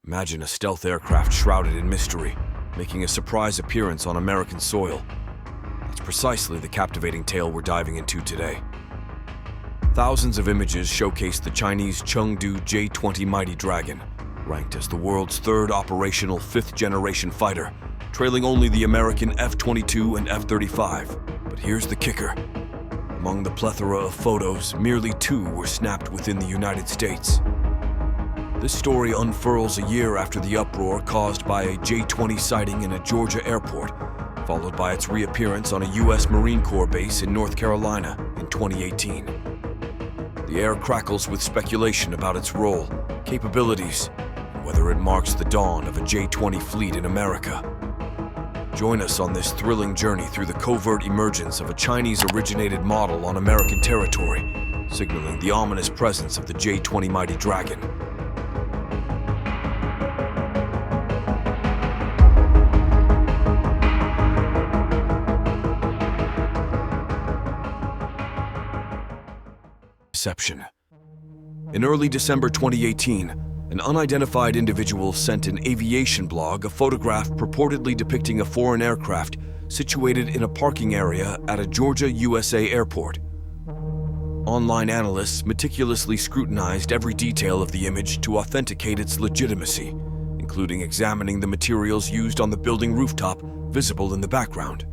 Imagine a stealth aircraft shrouded in mystery, making a surprise appearance on American soil. That's precisely the captivating tale we're diving into today. Thousands of images showcase the Chinese Chengdu J-20 Mighty Dragon, ranked as the world's third operational fifth-generation fighter, trailing only the American F-22 and F-35. But here's the kicker. Among the plethora of photos, merely 2 were snapped within the United States. This story unfurls a year after the uproar caused by a J-20 sighting in a Georgia airport, followed by its reappearance on a U.S. Marine Corps base in North Carolina in 2018. The air crackles with speculation about its role, capabilities, and whether it marks the dawn of a J-20 fleet in America. Join us on this thrilling journey through the covert emergence of a Chinese-originated model on American territory, signaling the ominous presence of the J-20 Mighty Dragon. In early December 2018, an unidentified individual sent an aviation blog a photograph purportedly depicting a foreign aircraft situated in a parking area at a Georgia, USA airport. Online analysts meticulously scrutinized every detail of the image to authenticate its legitimacy, including examining the materials used on the building rooftop visible in the background.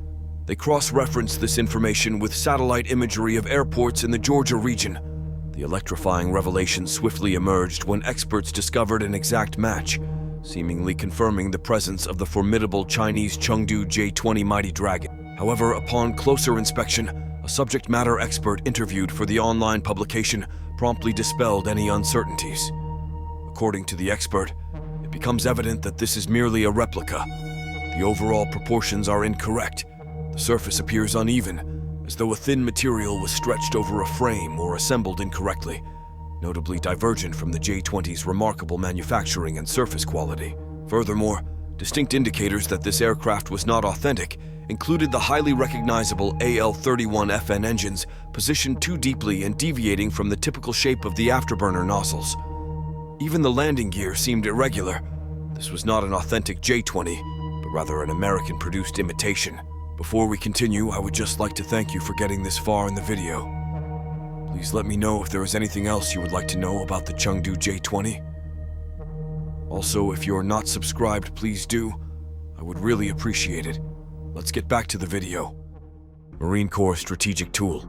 They cross-referenced this information with satellite imagery of airports in the Georgia region. The electrifying revelation swiftly emerged when experts discovered an exact match, seemingly confirming the presence of the formidable Chinese Chengdu J-20 Mighty Dragon. However, upon closer inspection, a subject matter expert interviewed for the online publication promptly dispelled any uncertainties. According to the expert, it becomes evident that this is merely a replica. The overall proportions are incorrect. The surface appears uneven, as though a thin material was stretched over a frame or assembled incorrectly, notably divergent from the J-20's remarkable manufacturing and surface quality. Furthermore, distinct indicators that this aircraft was not authentic included the highly recognizable AL-31FN engines positioned too deeply and deviating from the typical shape of the afterburner nozzles. Even the landing gear seemed irregular. This was not an authentic J-20, but rather an American-produced imitation. Before we continue, I would just like to thank you for getting this far in the video. Please let me know if there is anything else you would like to know about the Chengdu J-20. Also, if you're not subscribed, please do. I would really appreciate it. Let's get back to the video. Marine Corps Strategic Tool.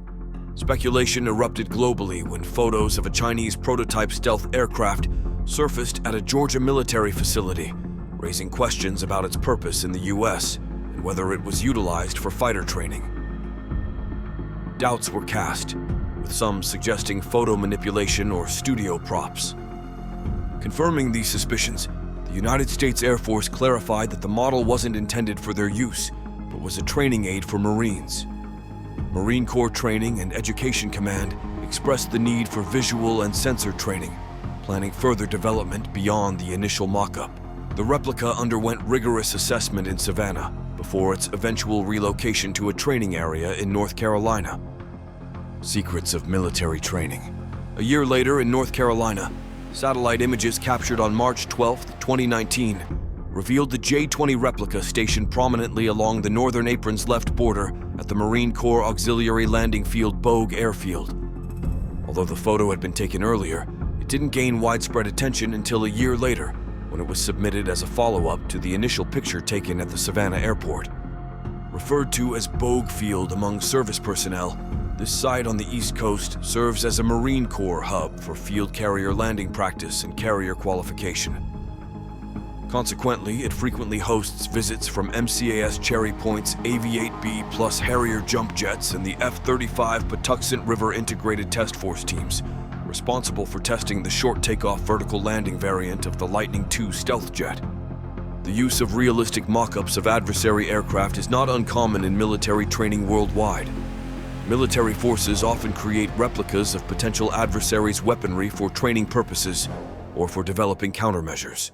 Speculation erupted globally when photos of a Chinese prototype stealth aircraft surfaced at a Georgia military facility, raising questions about its purpose in the U.S., and whether it was utilized for fighter training. Doubts were cast, with some suggesting photo manipulation or studio props. Confirming these suspicions, the United States Air Force clarified that the model wasn't intended for their use, but was a training aid for Marines. Marine Corps Training and Education Command expressed the need for visual and sensor training, planning further development beyond the initial mock-up. The replica underwent rigorous assessment in Savannah, before its eventual relocation to a training area in North Carolina. Secrets of military training. A year later in North Carolina, satellite images captured on March 12, 2019, revealed the J-20 replica stationed prominently along the northern apron's left border at the Marine Corps Auxiliary Landing Field Bogue Airfield. Although the photo had been taken earlier, it didn't gain widespread attention until a year later, when it was submitted as a follow-up to the initial picture taken at the Savannah airport. Referred to as Bogue Field among service personnel, this site on the East Coast serves as a Marine Corps hub for field carrier landing practice and carrier qualification. Consequently, it frequently hosts visits from MCAS Cherry Point's Aviate-B plus Harrier jump jets and the F-35 Patuxent River Integrated Test Force teams, responsible for testing the short takeoff vertical landing variant of the Lightning II stealth jet. The use of realistic mock-ups of adversary aircraft is not uncommon in military training worldwide. Military forces often create replicas of potential adversaries' weaponry for training purposes or for developing countermeasures.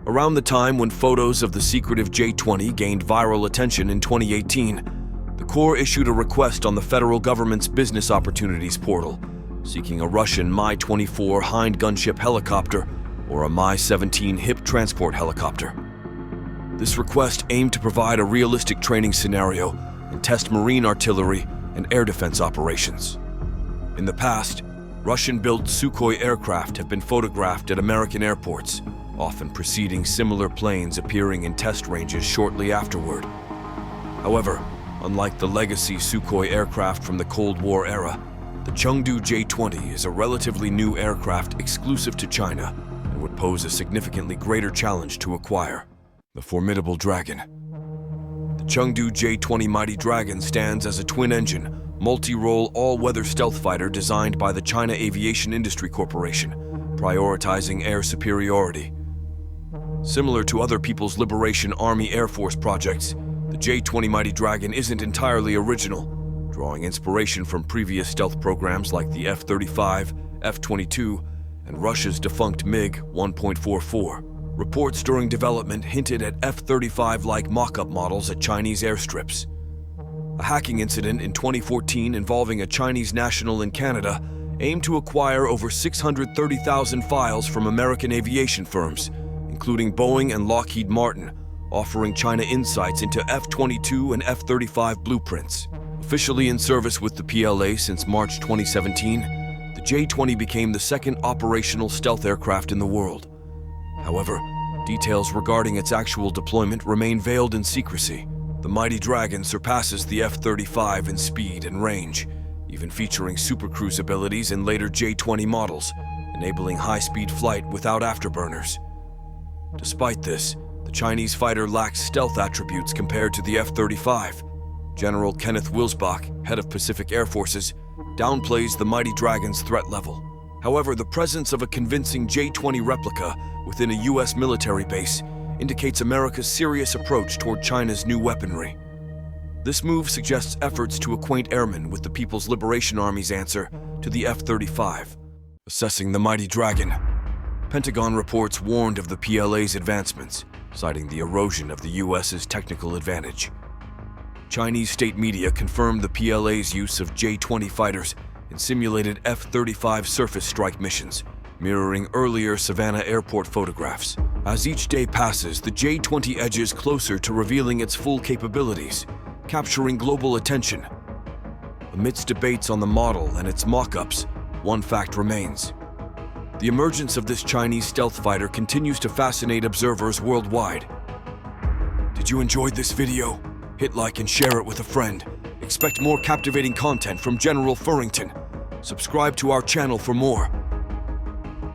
Around the time when photos of the secretive J-20 gained viral attention in 2018, the Corps issued a request on the federal government's Business Opportunities portal, seeking a Russian Mi-24 Hind gunship helicopter or a Mi-17 HIP transport helicopter. This request aimed to provide a realistic training scenario and test marine artillery and air defense operations. In the past, Russian-built Sukhoi aircraft have been photographed at American airports, often preceding similar planes appearing in test ranges shortly afterward. However, unlike the legacy Sukhoi aircraft from the Cold War era, the Chengdu J-20 is a relatively new aircraft exclusive to China and would pose a significantly greater challenge to acquire: the formidable Dragon. The Chengdu J-20 Mighty Dragon stands as a twin-engine, multi-role, all-weather stealth fighter designed by the China Aviation Industry Corporation, prioritizing air superiority. Similar to other People's Liberation Army Air Force projects, the J-20 Mighty Dragon isn't entirely original, drawing inspiration from previous stealth programs like the F-35, F-22, and Russia's defunct MiG 1.44. Reports during development hinted at F-35-like mock-up models at Chinese airstrips. A hacking incident in 2014 involving a Chinese national in Canada aimed to acquire over 630,000 files from American aviation firms, including Boeing and Lockheed Martin, offering China insights into F-22 and F-35 blueprints. Officially in service with the PLA since March 2017, the J-20 became the second operational stealth aircraft in the world. However, details regarding its actual deployment remain veiled in secrecy. The Mighty Dragon surpasses the F-35 in speed and range, even featuring supercruise abilities in later J-20 models, enabling high-speed flight without afterburners. Despite this, the Chinese fighter lacks stealth attributes compared to the F-35. General Kenneth Wilsbach, head of Pacific Air Forces, downplays the Mighty Dragon's threat level. However, the presence of a convincing J-20 replica within a U.S. military base indicates America's serious approach toward China's new weaponry. This move suggests efforts to acquaint airmen with the People's Liberation Army's answer to the F-35. Assessing the Mighty Dragon, Pentagon reports warned of the PLA's advancements, citing the erosion of the U.S.'s technical advantage. Chinese state media confirmed the PLA's use of J-20 fighters in simulated F-35 surface strike missions, mirroring earlier Savannah Airport photographs. As each day passes, the J-20 edges closer to revealing its full capabilities, capturing global attention. Amidst debates on the model and its mock-ups, one fact remains: the emergence of this Chinese stealth fighter continues to fascinate observers worldwide. Did you enjoy this video? Hit like and share it with a friend. Expect more captivating content from General Furrington. Subscribe to our channel for more.